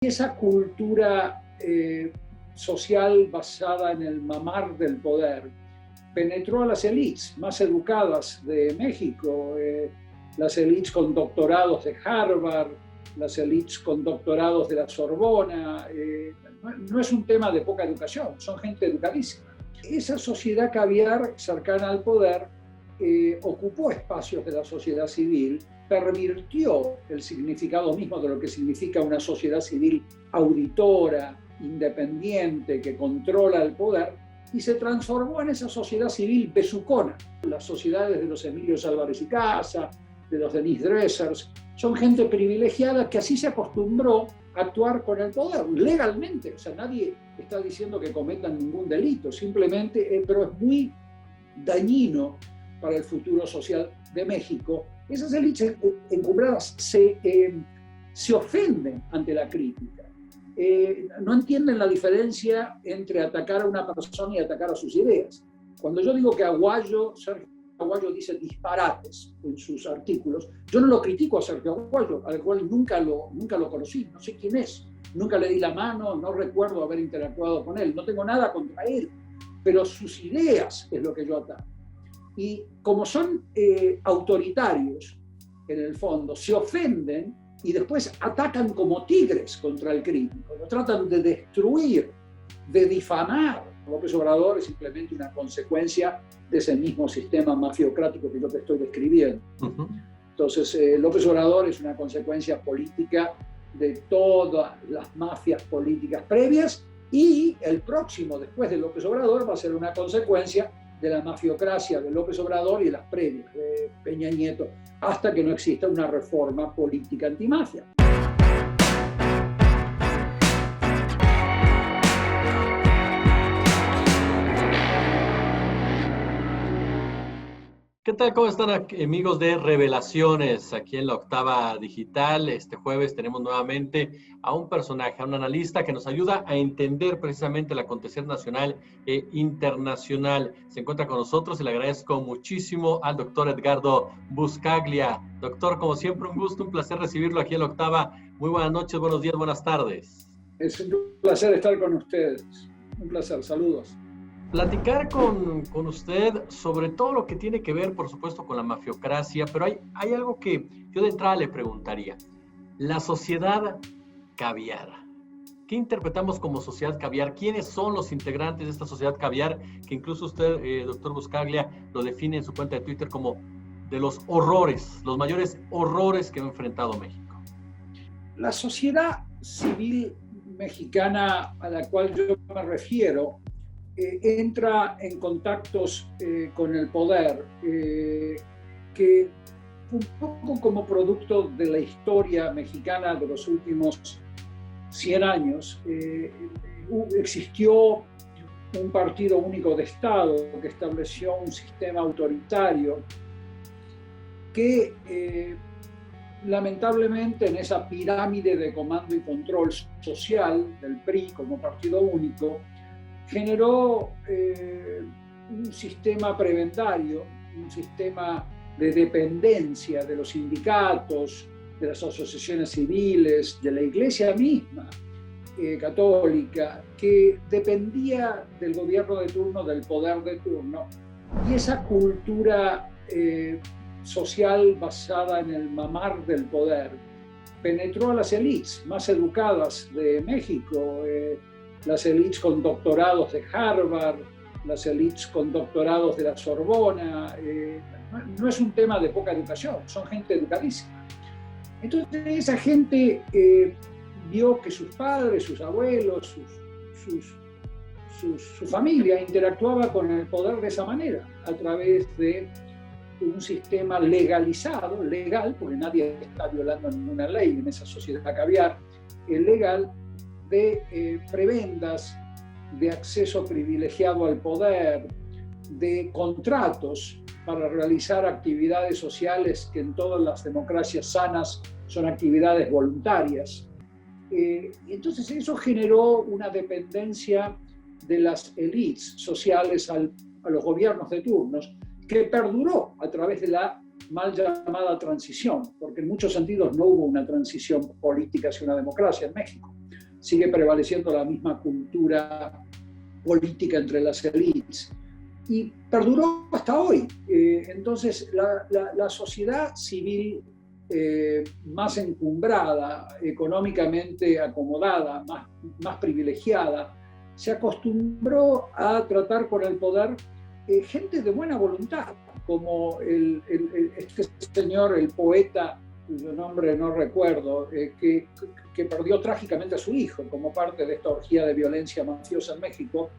Esa cultura social basada en el mamar del poder penetró a las élites más educadas de México, las élites con doctorados de Harvard, las élites con doctorados de la Sorbona. No es un tema de poca educación, son gente educadísima. Esa sociedad caviar cercana al poder ocupó espacios de la sociedad civil, pervirtió el significado mismo de lo que significa una sociedad civil auditora, independiente, que controla el poder, y se transformó en esa sociedad civil besucona. Las sociedades de los Emilios Álvarez y Casa, de los Denis Dressers, son gente privilegiada que así se acostumbró a actuar con el poder, legalmente. O sea, nadie está diciendo que cometan ningún delito, simplemente, pero es muy dañino para el futuro social de México. Esas élites encumbradas se ofenden ante la crítica. No entienden la diferencia entre atacar a una persona y atacar a sus ideas. Cuando yo digo que Sergio Aguayo dice disparates en sus artículos, yo no lo critico a Sergio Aguayo, al cual nunca lo conocí, no sé quién es, nunca le di la mano, no recuerdo haber interactuado con él, no tengo nada contra él, pero sus ideas es lo que yo ataco. Y como son autoritarios, en el fondo, se ofenden y después atacan como tigres contra el crítico, lo tratan de destruir, de difamar. López Obrador es simplemente una consecuencia de ese mismo sistema mafiocrático que yo te estoy describiendo. Entonces, López Obrador es una consecuencia política de todas las mafias políticas previas, y el próximo, después de López Obrador, va a ser una consecuencia de la mafiocracia de López Obrador y las previas de Peña Nieto, hasta que no exista una reforma política antimafia. ¿Qué tal? ¿Cómo están, amigos de Revelaciones? Aquí en La Octava Digital, este jueves tenemos nuevamente a un personaje, a un analista que nos ayuda a entender precisamente el acontecer nacional e internacional. Se encuentra con nosotros y le agradezco muchísimo al doctor Edgardo Buscaglia. Doctor, como siempre, un gusto, un placer recibirlo aquí en La Octava. Muy buenas noches, buenos días, buenas tardes. Es un placer estar con ustedes. Un placer, saludos. Platicar con usted sobre todo lo que tiene que ver, por supuesto, con la mafiocracia, pero hay algo que yo de entrada le preguntaría. La sociedad caviar. ¿Qué interpretamos como sociedad caviar? ¿Quiénes son los integrantes de esta sociedad caviar? Que incluso usted, doctor Buscaglia, lo define en su cuenta de Twitter como de los horrores, los mayores horrores que ha enfrentado México. La sociedad civil mexicana a la cual yo me refiero entra en contactos con el poder, que un poco como producto de la historia mexicana de los últimos 100 años, existió un partido único de Estado que estableció un sistema autoritario que lamentablemente en esa pirámide de comando y control social del PRI como partido único generó un sistema prebendario, un sistema de dependencia de los sindicatos, de las asociaciones civiles, de la iglesia misma católica, que dependía del gobierno de turno, del poder de turno. Y esa cultura social basada en el mamar del poder penetró a las élites más educadas de México, las élites con doctorados de Harvard, las élites con doctorados de la Sorbona. No es un tema de poca educación, son gente educadísima. Entonces esa gente vio que sus padres, sus abuelos, su familia interactuaba con el poder de esa manera, a través de un sistema legalizado, legal, porque nadie está violando ninguna ley en esa sociedad caviar, legal, de prebendas, de acceso privilegiado al poder, de contratos para realizar actividades sociales que en todas las democracias sanas son actividades voluntarias. Entonces eso generó una dependencia de las élites sociales a los gobiernos de turnos, que perduró a través de la mal llamada transición, porque en muchos sentidos no hubo una transición política hacia una democracia en México. sigue prevaleciendo la misma cultura política entre las élites. Y perduró hasta hoy. Entonces, la sociedad civil más encumbrada, económicamente acomodada, más privilegiada, se acostumbró a tratar con el poder gente de buena voluntad, como este señor, el poeta, cuyo nombre no recuerdo, que perdió trágicamente a su hijo como parte de esta orgía de violencia mafiosa en México.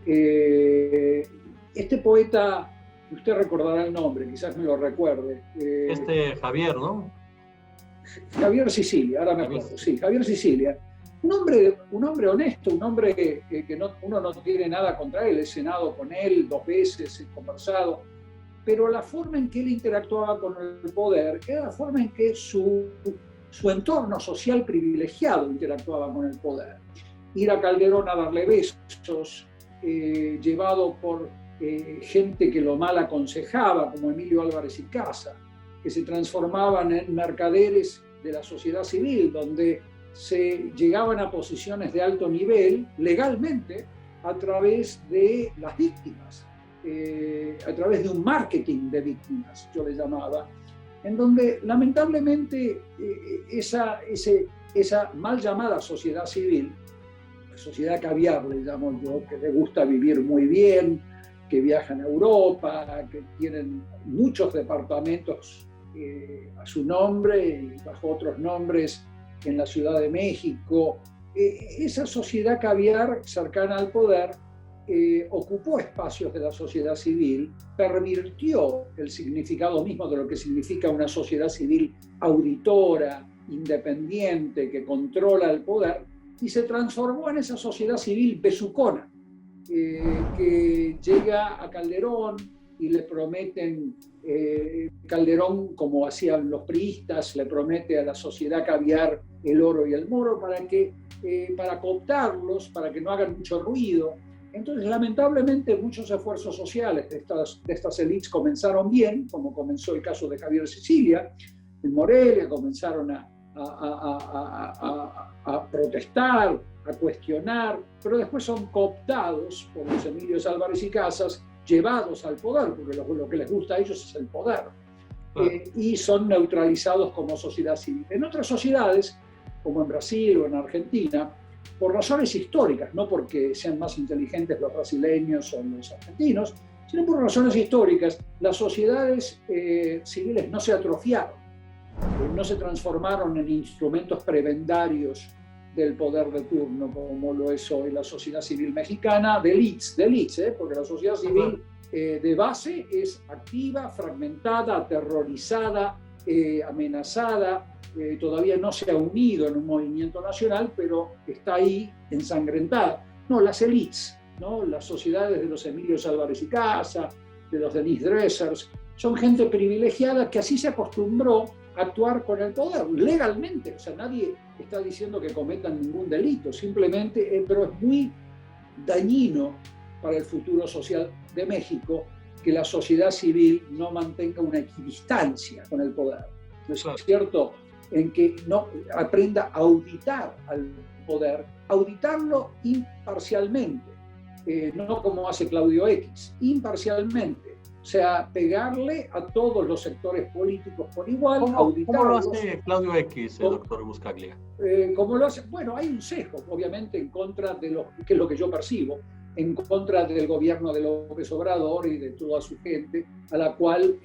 Este poeta, usted recordará el nombre, quizás me lo recuerde. Javier, ¿no? Javier Sicilia, ahora me acuerdo, sí, Javier Sicilia. Un hombre honesto, un hombre que uno no tiene nada contra él, he cenado con él 2 veces, he conversado, pero la forma en que él interactuaba con el poder era la forma en que su entorno social privilegiado interactuaba con el poder. Ir a Calderón a darle besos, llevado por gente que lo mal aconsejaba, como Emilio Álvarez y Casa, que se transformaban en mercaderes de la sociedad civil, donde se llegaban a posiciones de alto nivel legalmente a través de las víctimas, a través de un marketing de víctimas, yo le llamaba, en donde lamentablemente esa mal llamada sociedad civil, sociedad caviar le llamo yo, que le gusta vivir muy bien, que viajan a Europa, que tienen muchos departamentos a su nombre y bajo otros nombres en la Ciudad de México. Esa sociedad caviar cercana al poder ocupó espacios de la sociedad civil, pervirtió el significado mismo de lo que significa una sociedad civil auditora, independiente, que controla el poder, y se transformó en esa sociedad civil besucona, que llega a Calderón y le prometen, Calderón, como hacían los priistas, le promete a la sociedad caviar el oro y el moro para cooptarlos, para que no hagan mucho ruido. Entonces, lamentablemente, muchos esfuerzos sociales de estas élites comenzaron bien, como comenzó el caso de Javier Sicilia. En Morelia comenzaron a protestar, a cuestionar, pero después son cooptados por los Emilios Álvarez y Casas, llevados al poder, porque lo que les gusta a ellos es el poder, y son neutralizados como sociedad civil. En otras sociedades, como en Brasil o en Argentina, por razones históricas, no porque sean más inteligentes los brasileños o los argentinos, sino por razones históricas, las sociedades civiles no se atrofiaron, no se transformaron en instrumentos prebendarios del poder de turno, como lo es hoy la sociedad civil mexicana, de elites, porque la sociedad civil de base es activa, fragmentada, aterrorizada, amenazada, todavía no se ha unido en un movimiento nacional, pero está ahí ensangrentada. No, las elites, ¿no? Las sociedades de los Emilios Álvarez y Casa, de los Denis Dressers, son gente privilegiada que así se acostumbró a actuar con el poder, legalmente. O sea, nadie está diciendo que cometan ningún delito, simplemente, pero es muy dañino para el futuro social de México que la sociedad civil no mantenga una equidistancia con el poder. ¿No es cierto? En que no aprenda a auditar al poder, auditarlo imparcialmente, no como hace Claudio X, imparcialmente. O sea, pegarle a todos los sectores políticos por igual, auditarlos. ¿Cómo lo hace Claudio X, el doctor Buscaglia? ¿Cómo lo hace? Bueno, hay un sesgo, obviamente, en contra de que es lo que yo percibo, en contra del gobierno de López Obrador y de toda su gente, a la cual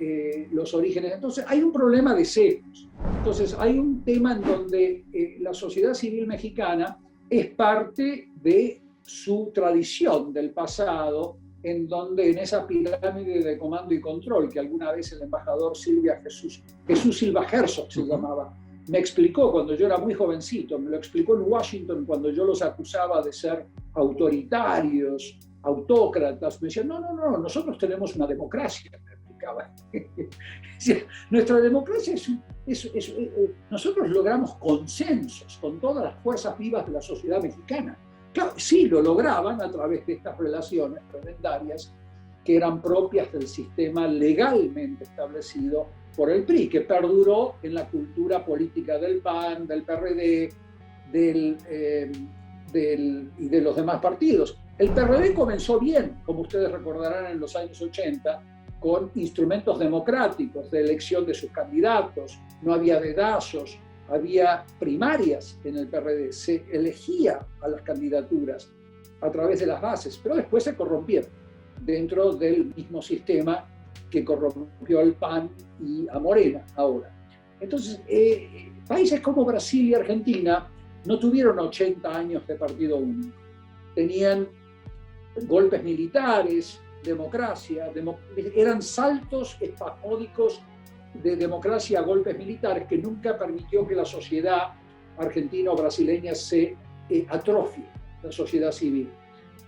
los orígenes... Entonces, hay un problema de sesgos. Entonces, hay un tema en donde la sociedad civil mexicana es parte de su tradición del pasado, en donde en esa pirámide de comando y control que alguna vez el embajador Jesús Silva Herzog se llamaba, me explicó cuando yo era muy jovencito, me lo explicó en Washington cuando yo los acusaba de ser autoritarios, autócratas. Me decían, no, nosotros tenemos una democracia, me explicaba. Nuestra democracia nosotros logramos consensos con todas las fuerzas vivas de la sociedad mexicana. Claro, sí lo lograban a través de estas relaciones prebendarias que eran propias del sistema legalmente establecido por el PRI, que perduró en la cultura política del PAN, del PRD, y de los demás partidos. El PRD comenzó bien, como ustedes recordarán, en los años 80, con instrumentos democráticos de elección de sus candidatos, no había dedazos, había primarias en el PRD, se elegía a las candidaturas a través de las bases, pero después se corrompieron dentro del mismo sistema que corrompió al PAN y a Morena ahora. Entonces, países como Brasil y Argentina no tuvieron 80 años de partido único. Tenían golpes militares, democracia, eran saltos espasmódicos de democracia a golpes militares que nunca permitió que la sociedad argentina o brasileña se atrofie, la sociedad civil.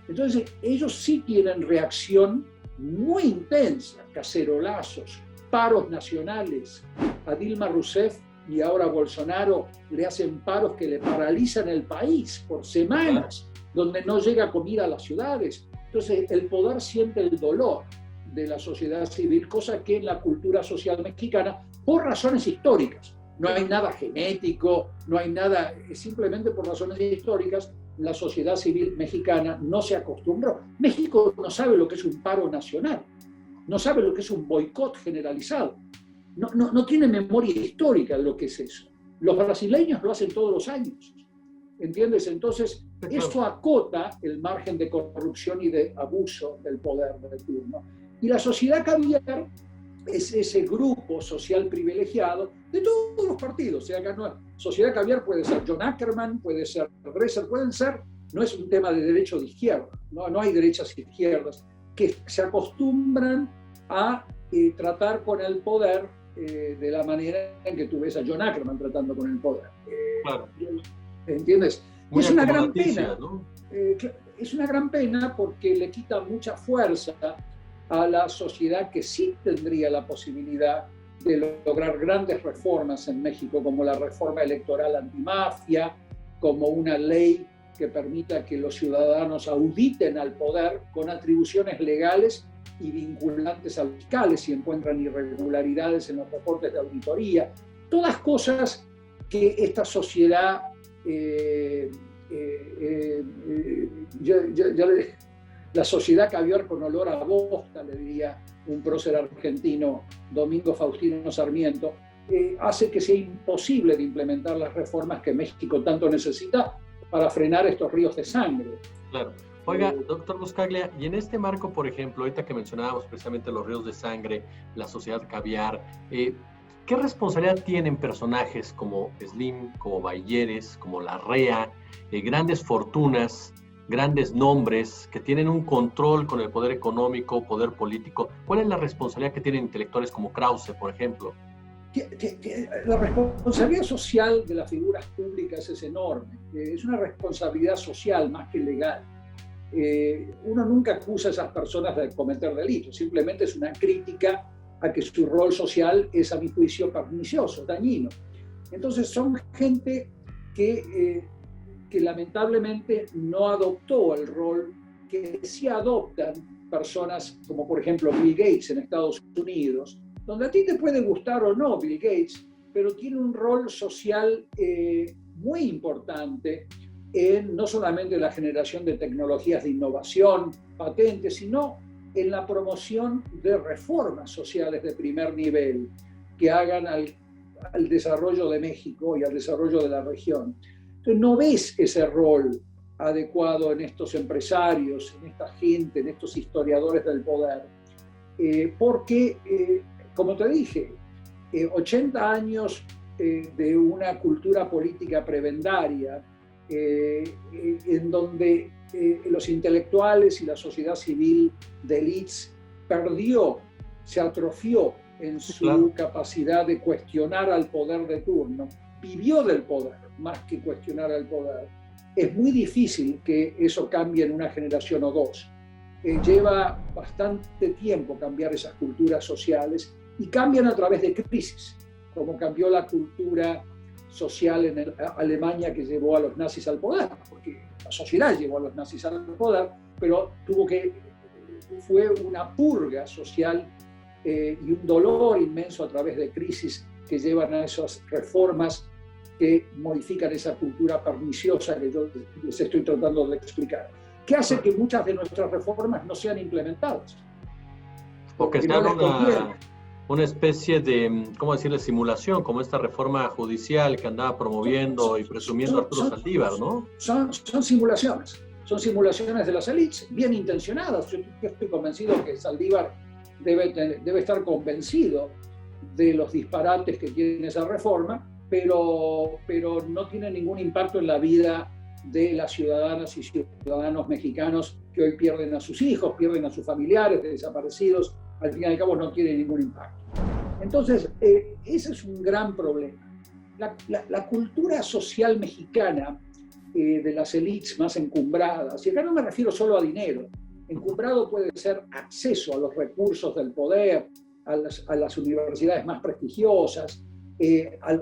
Entonces, ellos sí tienen reacción muy intensa, cacerolazos, paros nacionales. A Dilma Rousseff y ahora a Bolsonaro le hacen paros que le paralizan el país por semanas, donde no llega comida a las ciudades. Entonces, el poder siente el dolor de la sociedad civil, cosa que en la cultura social mexicana, por razones históricas, no hay nada genético, no hay nada, simplemente por razones históricas, la sociedad civil mexicana no se acostumbró. México no sabe lo que es un paro nacional, no sabe lo que es un boicot generalizado, no tiene memoria histórica de lo que es eso. Los brasileños lo hacen todos los años, ¿entiendes? Entonces, eso acota el margen de corrupción y de abuso del poder de turno. Y la sociedad caviar es ese grupo social privilegiado de todos los partidos. O sea, sociedad caviar puede ser John Ackerman, puede ser Dresser, pueden ser, no es un tema de derecho o de izquierda, no hay derechas e izquierdas, que se acostumbran a tratar con el poder de la manera en que tú ves a John Ackerman tratando con el poder. Claro. ¿Entiendes? Muy es una gran pena, ¿no? Es una gran pena porque le quita mucha fuerza a la sociedad que sí tendría la posibilidad de lograr grandes reformas en México, como la reforma electoral antimafia, como una ley que permita que los ciudadanos auditen al poder con atribuciones legales y vinculantes a los fiscales si encuentran irregularidades en los reportes de auditoría. Todas cosas que esta sociedad la sociedad caviar con olor a bosta, le diría un prócer argentino, Domingo Faustino Sarmiento, hace que sea imposible de implementar las reformas que México tanto necesita para frenar estos ríos de sangre. Claro. Oiga, doctor Buscaglia, y en este marco, por ejemplo, ahorita que mencionábamos precisamente los ríos de sangre, la sociedad caviar, ¿qué responsabilidad tienen personajes como Slim, como Bayeres, como Larrea, grandes fortunas, grandes nombres que tienen un control con el poder económico, poder político? ¿Cuál es la responsabilidad que tienen intelectuales como Krause, por ejemplo? La responsabilidad social de las figuras públicas es enorme. Es una responsabilidad social más que legal. Uno nunca acusa a esas personas de cometer delitos, simplemente es una crítica a que su rol social es, a mi juicio, pernicioso, dañino. Entonces son gente que lamentablemente no adoptó el rol que sí adoptan personas como por ejemplo Bill Gates en Estados Unidos, donde a ti te puede gustar o no Bill Gates, pero tiene un rol social muy importante en no solamente la generación de tecnologías de innovación, patentes, sino en la promoción de reformas sociales de primer nivel que hagan al desarrollo de México y al desarrollo de la región. Entonces no ves ese rol adecuado en estos empresarios, en esta gente, en estos historiadores del poder, porque, como te dije, 80 años de una cultura política prebendaria, en donde los intelectuales y la sociedad civil de élites se atrofió en su capacidad de cuestionar al poder de turno, vivió del poder más que cuestionar al poder. Es muy difícil que eso cambie en una generación o dos. Lleva bastante tiempo cambiar esas culturas sociales y cambian a través de crisis, como cambió la cultura social en Alemania que llevó a los nazis al poder, porque la sociedad llevó a los nazis al poder, pero fue una purga social y un dolor inmenso a través de crisis que llevan a esas reformas que modifican esa cultura perniciosa que yo les estoy tratando de explicar, que hace que muchas de nuestras reformas no sean implementadas. Porque sean una especie de, ¿cómo decirle?, simulación, como esta reforma judicial que andaba promoviendo y presumiendo Arturo Saldívar, ¿no? Son simulaciones. Son simulaciones de las élites, bien intencionadas. Yo estoy convencido que Saldívar debe estar convencido de los disparates que tiene esa reforma, pero no tiene ningún impacto en la vida de las ciudadanas y ciudadanos mexicanos que hoy pierden a sus hijos, pierden a sus familiares desaparecidos. Al fin y al cabo no tiene ningún impacto. Entonces, ese es un gran problema. La cultura social mexicana de las élites más encumbradas, y acá no me refiero solo a dinero, encumbrado puede ser acceso a los recursos del poder, a las universidades más prestigiosas,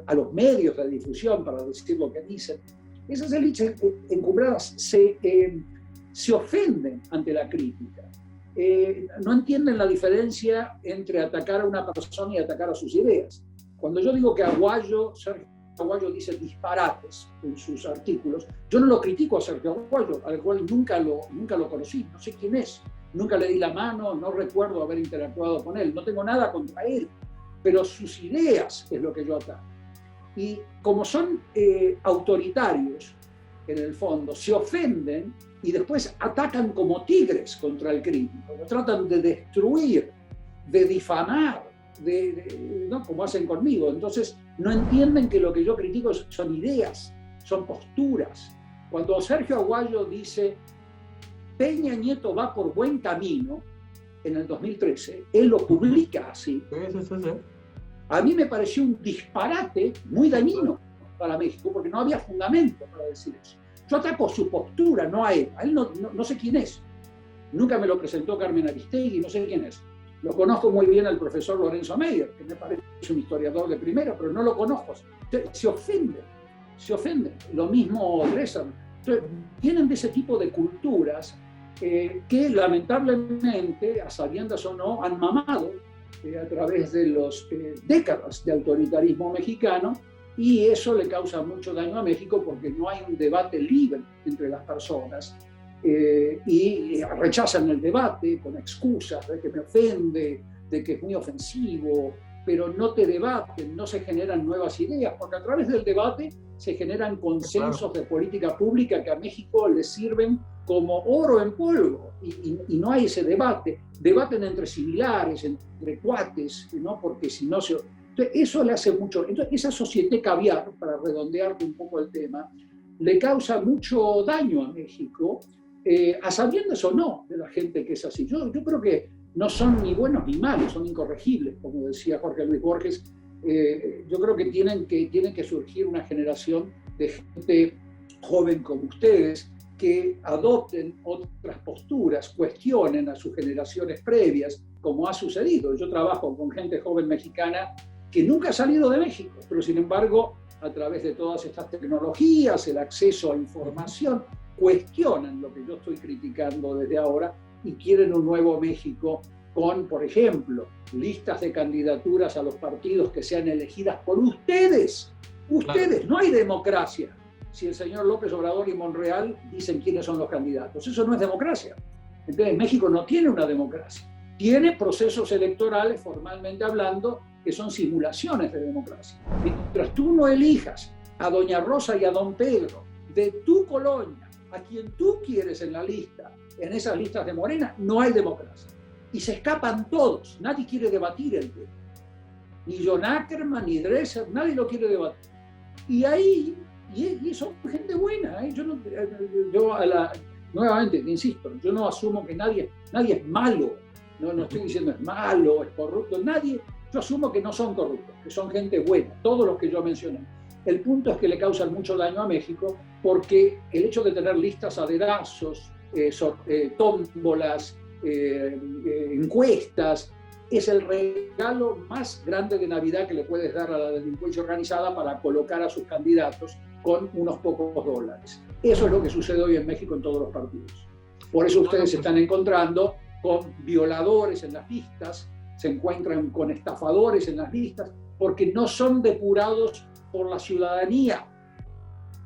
a los medios de difusión, para decir lo que dicen. Esas élites encumbradas se ofenden ante la crítica. No entienden la diferencia entre atacar a una persona y atacar a sus ideas. Cuando yo digo que Sergio Aguayo dice disparates en sus artículos, yo no lo critico a Sergio Aguayo, al cual nunca lo conocí, no sé quién es, nunca le di la mano, no recuerdo haber interactuado con él, no tengo nada contra él, pero sus ideas es lo que yo ataco. Y como son autoritarios, en el fondo, se ofenden y después atacan como tigres contra el crítico, lo tratan de destruir, de difamar, ¿no? Como hacen conmigo. Entonces no entienden que lo que yo critico son ideas, son posturas. Cuando Sergio Aguayo dice Peña Nieto va por buen camino, en el 2013, él lo publica así. A mí me pareció un disparate muy dañino para México, porque no había fundamento para decir eso. Yo ataco su postura, no a él. A él no sé quién es. Nunca me lo presentó Carmen Aristegui, no sé quién es. Lo conozco muy bien al profesor Lorenzo Meyer, que me parece un historiador de primera, pero no lo conozco. Se ofenden. Lo mismo Dresser. Entonces, tienen de ese tipo de culturas que lamentablemente, a sabiendas o no, han mamado a través de las décadas de autoritarismo mexicano, y eso le causa mucho daño a México porque no hay un debate libre entre las personas. Y rechazan el debate con excusas de que me ofende, de que es muy ofensivo, pero no te debaten, no se generan nuevas ideas, porque a través del debate se generan consensos de política pública que a México le sirven como oro en polvo, y no hay ese debate. Debaten entre similares, entre cuates, ¿no? Porque si no se... Entonces, eso le hace mucho... Entonces, esa société caviar, para redondearte un poco el tema, le causa mucho daño a México, a sabiendas o no de la gente que es así. Yo creo que no son ni buenos ni malos, son incorregibles, como decía Jorge Luis Borges. Yo creo que tienen que surgir una generación de gente joven como ustedes que adopten otras posturas, cuestionen a sus generaciones previas, como ha sucedido. Yo trabajo con gente joven mexicana que nunca ha salido de México, pero sin embargo, a través de todas estas tecnologías, el acceso a información, cuestionan lo que yo estoy criticando desde ahora y quieren un nuevo México con, por ejemplo, listas de candidaturas a los partidos que sean elegidas por ustedes. Ustedes, no hay democracia si el señor López Obrador y Monreal dicen quiénes son los candidatos. Eso no es democracia. Entonces, México no tiene una democracia. Tiene procesos electorales, formalmente hablando, que son simulaciones de democracia. Mientras tú no elijas a doña Rosa y a don Pedro de tu colonia, a quien tú quieres en la lista, en esas listas de Morena, no hay democracia. Y se escapan todos, nadie quiere debatir el tema. Ni John Ackerman, ni Dresser, nadie lo quiere debatir. Y ahí, y son gente buena, ¿eh? Nuevamente, insisto, yo no asumo que nadie es malo, no estoy diciendo es malo, es corrupto, nadie, yo asumo que no son corruptos, que son gente buena, todos los que yo mencioné. El punto es que le causan mucho daño a México porque el hecho de tener listas a dedazos, tómbolas, encuestas, es el regalo más grande de Navidad que le puedes dar a la delincuencia organizada para colocar a sus candidatos con unos pocos dólares. Eso es lo que sucede hoy en México en todos los partidos. Por eso ustedes se están encontrando con violadores en las listas, se encuentran con estafadores en las listas, porque no son depurados por la ciudadanía.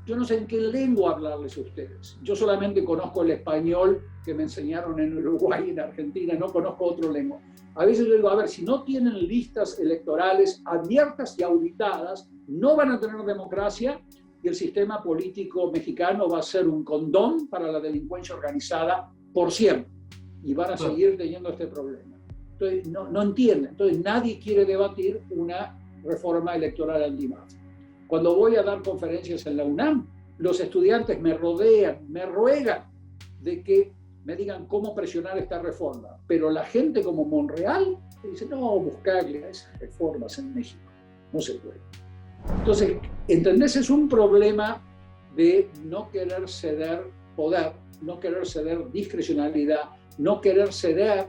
Yo no sé en qué lengua hablarles a ustedes. Yo solamente conozco el español que me enseñaron en Uruguay y en Argentina, no conozco otra lengua. A veces yo digo, a ver, si no tienen listas electorales abiertas y auditadas, no van a tener democracia y el sistema político mexicano va a ser un condón para la delincuencia organizada por siempre. Y van a seguir teniendo este problema. Entonces, no entienden. Entonces, nadie quiere debatir una reforma electoral antimafia. Cuando voy a dar conferencias en la UNAM, los estudiantes me rodean, me ruegan de que me digan cómo presionar esta reforma. Pero la gente como Monreal dice, no, buscarle a esas reformas en México. No se puede. Entonces, ¿entendés? Es un problema de no querer ceder poder, no querer ceder discrecionalidad, no querer ceder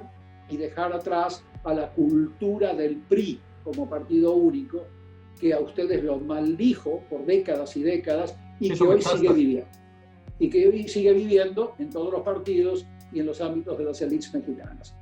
y dejar atrás a la cultura del PRI como partido único, que a ustedes lo maldijo por décadas y décadas y que hoy sigue viviendo. Y que hoy sigue viviendo en todos los partidos y en los ámbitos de las élites mexicanas.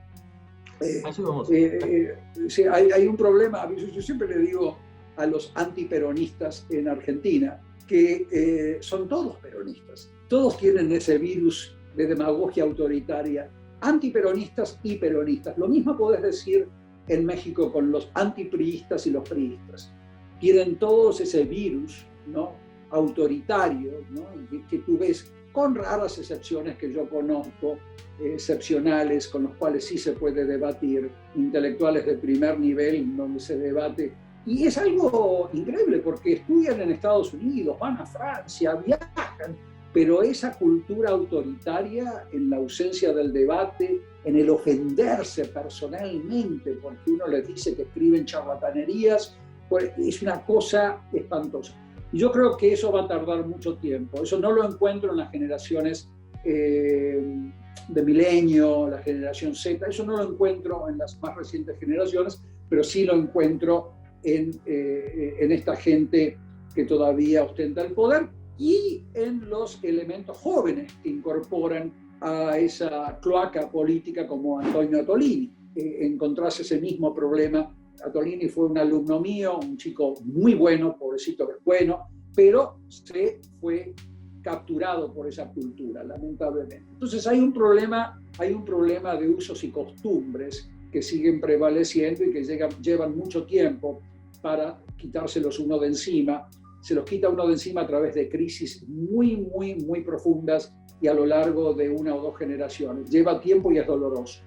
Sí, hay un problema. Yo siempre le digo a los antiperonistas en Argentina que son todos peronistas. Todos tienen ese virus de demagogia autoritaria. Antiperonistas y peronistas. Lo mismo podés decir en México con los antipriistas y los priistas. Tienen todos ese virus, ¿no?, autoritario, ¿no?, que tú ves, con raras excepciones que yo conozco, excepcionales con los cuales sí se puede debatir, intelectuales de primer nivel donde se debate. Y es algo increíble porque estudian en Estados Unidos, van a Francia, viajan, pero esa cultura autoritaria, en la ausencia del debate, en el ofenderse personalmente porque uno les dice que escriben charlatanerías, pues es una cosa espantosa. Y yo creo que eso va a tardar mucho tiempo. Eso no lo encuentro en las generaciones de milenio, la generación Z, eso no lo encuentro en las más recientes generaciones, pero sí lo encuentro en esta gente que todavía ostenta el poder y en los elementos jóvenes que incorporan a esa cloaca política como Antonio Atolini. Encontrás ese mismo problema. Atolini fue un alumno mío, un chico muy bueno, pobrecito que es bueno, pero se fue capturado por esa cultura, lamentablemente. Entonces hay un problema de usos y costumbres que siguen prevaleciendo y que llevan mucho tiempo para quitárselos uno de encima. Se los quita uno de encima a través de crisis muy, muy, muy profundas y a lo largo de una o dos generaciones. Lleva tiempo y es doloroso.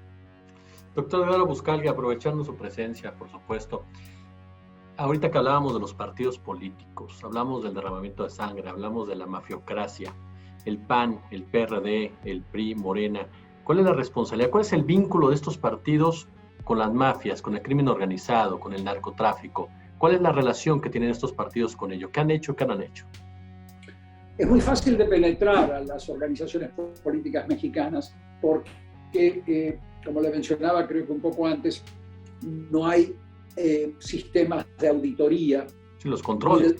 Doctor Eduardo Buscaglia, aprovechando su presencia, por supuesto, ahorita que hablábamos de los partidos políticos, hablamos del derramamiento de sangre, hablamos de la mafiocracia, el PAN, el PRD, el PRI, Morena, ¿cuál es la responsabilidad? ¿Cuál es el vínculo de estos partidos con las mafias, con el crimen organizado, con el narcotráfico? ¿Cuál es la relación que tienen estos partidos con ello? ¿Qué han hecho? ¿Qué no han hecho? Es muy fácil de penetrar a las organizaciones políticas mexicanas porque, como le mencionaba creo que un poco antes, no hay sistemas de auditoría. Sí, los controles.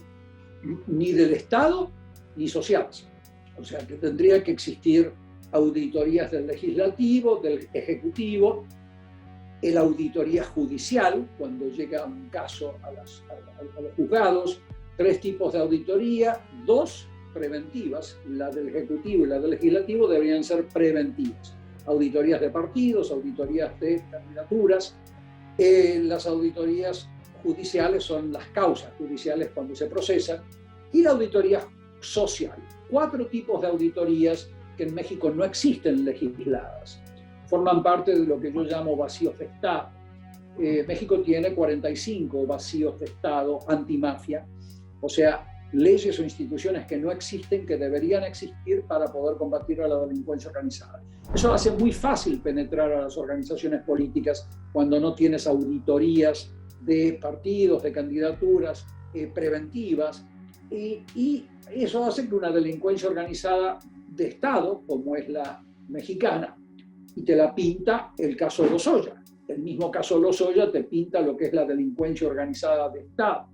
Ni del Estado ni sociales. O sea, que tendría que existir auditorías del legislativo, del ejecutivo, la auditoría judicial, cuando llega un caso a los juzgados, 3 tipos de auditoría, 2 preventivas, la del ejecutivo y la del legislativo deberían ser preventivas. Auditorías de partidos, auditorías de candidaturas. Las auditorías judiciales son las causas judiciales cuando se procesan, y la auditoría social. 4 tipos de auditorías que en México no existen legisladas. Forman parte de lo que yo llamo vacíos de Estado. México tiene 45 vacíos de Estado antimafia, o sea, leyes o instituciones que no existen, que deberían existir para poder combatir a la delincuencia organizada. Eso hace muy fácil penetrar a las organizaciones políticas cuando no tienes auditorías de partidos, de candidaturas preventivas, y eso hace que una delincuencia organizada de Estado, como es la mexicana, y te la pinta el caso Lozoya. El mismo caso Lozoya te pinta lo que es la delincuencia organizada de Estado,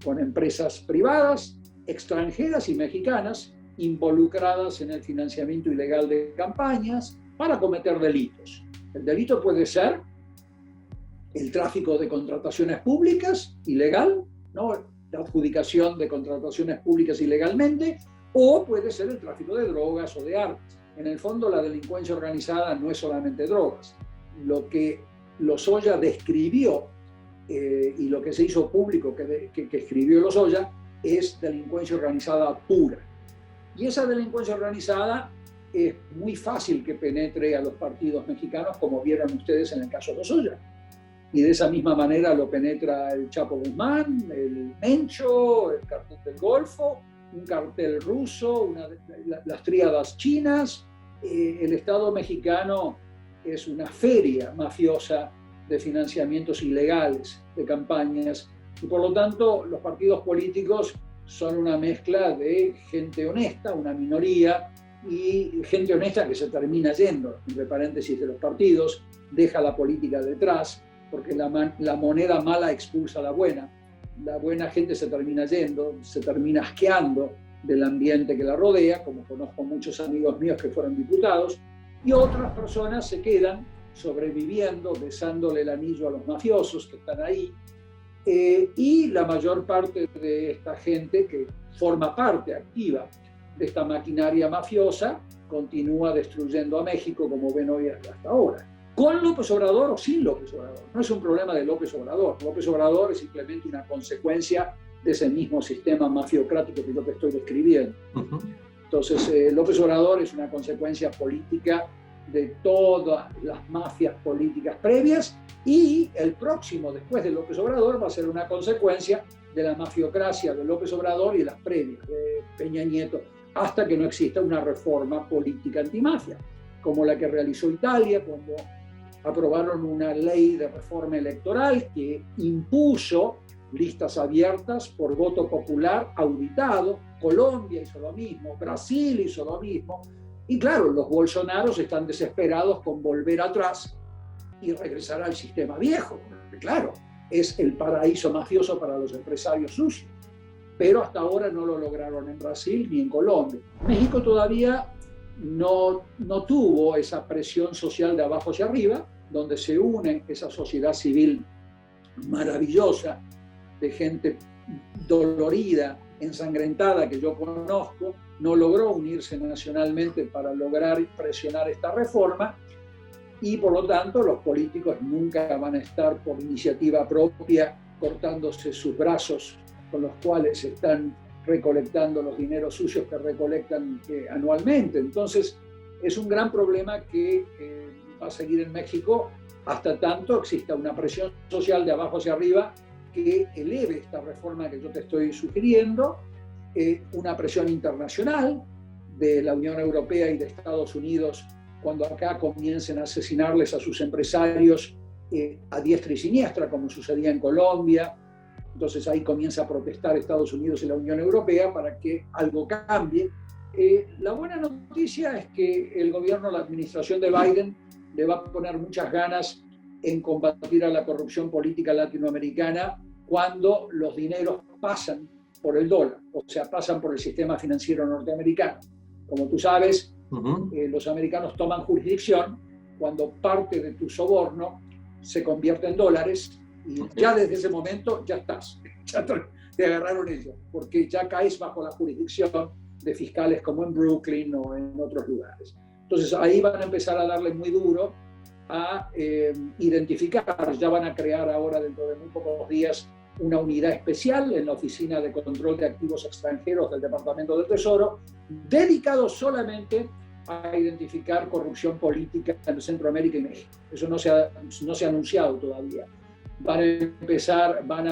con empresas privadas, extranjeras y mexicanas involucradas en el financiamiento ilegal de campañas para cometer delitos. El delito puede ser el tráfico de contrataciones públicas, ilegal, ¿no? la adjudicación de contrataciones públicas ilegalmente, o puede ser el tráfico de drogas o de armas. En el fondo, la delincuencia organizada no es solamente drogas. Lo que Lozoya describió y lo que se hizo público que escribió Lozoya es delincuencia organizada pura. Y esa delincuencia organizada es muy fácil que penetre a los partidos mexicanos, como vieron ustedes en el caso de Lozoya. Y de esa misma manera lo penetra el Chapo Guzmán, el Mencho, el cartel del Golfo, un cartel ruso, las tríadas chinas. El Estado mexicano es una feria mafiosa de financiamientos ilegales, de campañas, y por lo tanto los partidos políticos son una mezcla de gente honesta, una minoría, y gente honesta que se termina yendo, entre paréntesis, de los partidos, deja la política detrás, porque la moneda mala expulsa a la buena gente se termina yendo, se termina asqueando del ambiente que la rodea, como conozco muchos amigos míos que fueron diputados, y otras personas se quedan sobreviviendo, besándole el anillo a los mafiosos que están ahí, y la mayor parte de esta gente que forma parte activa de esta maquinaria mafiosa continúa destruyendo a México, como ven hoy hasta ahora. Con López Obrador o sin López Obrador. No es un problema de López Obrador. López Obrador es simplemente una consecuencia de ese mismo sistema mafiocrático que yo te estoy describiendo. Entonces, López Obrador es una consecuencia política de todas las mafias políticas previas, y el próximo, después de López Obrador, va a ser una consecuencia de la mafiocracia de López Obrador y las previas de Peña Nieto, hasta que no exista una reforma política antimafia, como la que realizó Italia cuando aprobaron una ley de reforma electoral que impuso listas abiertas por voto popular auditado. Colombia hizo lo mismo, Brasil hizo lo mismo, y claro, los bolsonaros están desesperados con volver atrás y regresar al sistema viejo, porque claro, es el paraíso mafioso para los empresarios sucios, pero hasta ahora no lo lograron en Brasil ni en Colombia. México todavía no tuvo esa presión social de abajo hacia arriba, donde se une esa sociedad civil maravillosa de gente dolorida, ensangrentada, que yo conozco. No logró unirse nacionalmente para lograr presionar esta reforma, y por lo tanto los políticos nunca van a estar por iniciativa propia cortándose sus brazos con los cuales están recolectando los dineros sucios que recolectan anualmente. Entonces es un gran problema que va a seguir en México hasta tanto exista una presión social de abajo hacia arriba que eleve esta reforma que yo te estoy sugiriendo, una presión internacional de la Unión Europea y de Estados Unidos cuando acá comiencen a asesinarles a sus empresarios a diestra y siniestra, como sucedía en Colombia. Entonces ahí comienza a protestar Estados Unidos y la Unión Europea para que algo cambie. La buena noticia es que el gobierno, la administración de Biden, le va a poner muchas ganas en combatir a la corrupción política latinoamericana cuando los dineros pasan por el dólar, o sea, pasan por el sistema financiero norteamericano. Como tú sabes, los americanos toman jurisdicción cuando parte de tu soborno se convierte en dólares, y ya desde ese momento ya estás, ya te agarraron ellos, porque ya caes bajo la jurisdicción de fiscales como en Brooklyn o en otros lugares. Entonces ahí van a empezar a darle muy duro a identificar. Ya van a crear ahora, dentro de muy pocos días, una unidad especial en la Oficina de Control de Activos Extranjeros del Departamento del Tesoro, dedicado solamente a identificar corrupción política en Centroamérica y México. Eso no se ha anunciado todavía. Van a empezar, van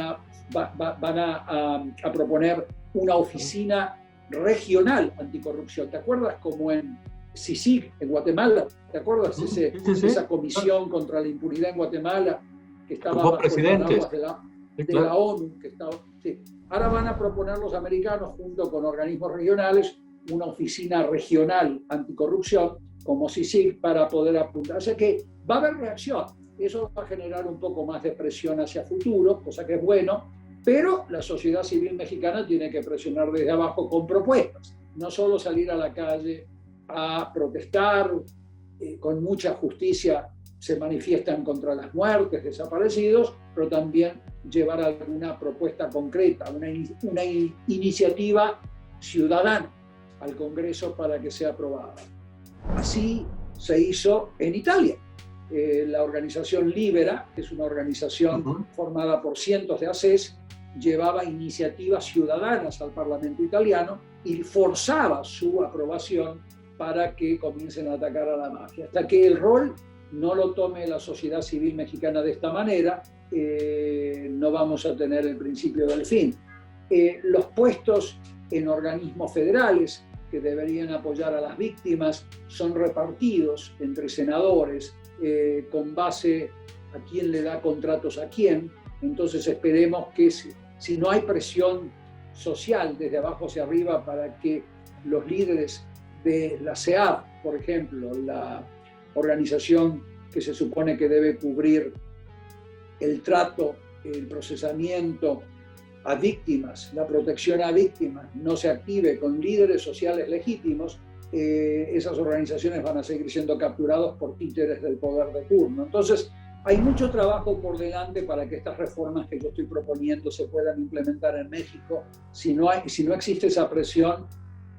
a proponer una oficina regional anticorrupción. ¿Te acuerdas como en CICIG, en Guatemala? ¿Te acuerdas esa comisión contra la impunidad en Guatemala que estaba bajo el paraguas de la ONU? Sí. Ahora van a proponer los americanos, junto con organismos regionales, una oficina regional anticorrupción como CICIG para poder apuntar. O sea que va a haber reacción. Eso va a generar un poco más de presión hacia futuro, cosa que es bueno, pero la sociedad civil mexicana tiene que presionar desde abajo con propuestas, no solo salir a la calle a protestar. Con mucha justicia se manifiestan contra las muertes, desaparecidos, pero también llevar alguna propuesta concreta, una iniciativa ciudadana al Congreso para que sea aprobada. Así se hizo en Italia. La organización Libera, que es una organización formada por cientos de ACES, llevaba iniciativas ciudadanas al Parlamento italiano y forzaba su aprobación para que comiencen a atacar a la mafia. Hasta que el rol no lo tome la sociedad civil mexicana de esta manera, no vamos a tener el principio del fin. Los puestos en organismos federales que deberían apoyar a las víctimas son repartidos entre senadores con base a quién le da contratos a quién. Entonces esperemos que si no hay presión social desde abajo hacia arriba para que los líderes de la CEAD, por ejemplo, la organización que se supone que debe cubrir el trato, el procesamiento a víctimas, la protección a víctimas, no se active con líderes sociales legítimos, esas organizaciones van a seguir siendo capturados por títeres del poder de turno. Entonces, hay mucho trabajo por delante para que estas reformas que yo estoy proponiendo se puedan implementar en México. Si no existe esa presión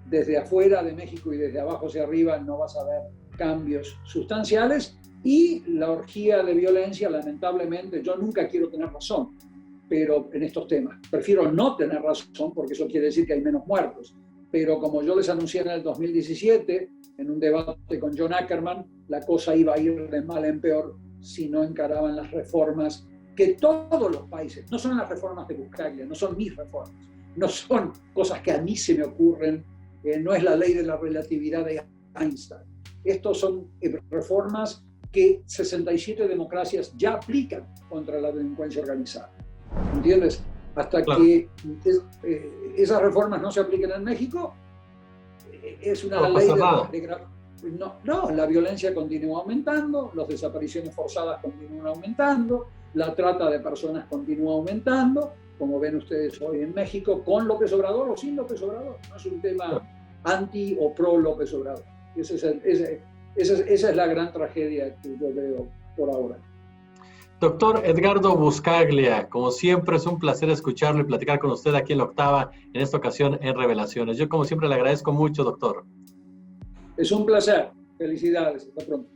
desde afuera de México y desde abajo hacia arriba, no vas a ver cambios sustanciales. Y la orgía de violencia, lamentablemente, yo nunca quiero tener razón, pero en estos temas prefiero no tener razón, porque eso quiere decir que hay menos muertos. Pero como yo les anuncié en el 2017, en un debate con John Ackerman, la cosa iba a ir de mal en peor si no encaraban las reformas que todos los países, no son las reformas de Buscaglia, no son mis reformas, no son cosas que a mí se me ocurren, no es la ley de la relatividad de Einstein. Estos son reformas que 67 democracias ya aplican contra la delincuencia organizada. ¿Entiendes? Hasta claro. Que esas reformas no se apliquen en México, es una ley no, la violencia continúa aumentando, las desapariciones forzadas continúan aumentando, la trata de personas continúa aumentando, como ven ustedes hoy en México, con López Obrador o sin López Obrador. No es un tema anti o pro López Obrador. Esa es la gran tragedia que yo veo por ahora. Doctor Edgardo Buscaglia, como siempre es un placer escucharlo y platicar con usted aquí en La Octava, en esta ocasión en Revelaciones. Yo como siempre le agradezco mucho, doctor. Es un placer. Felicidades. Hasta pronto.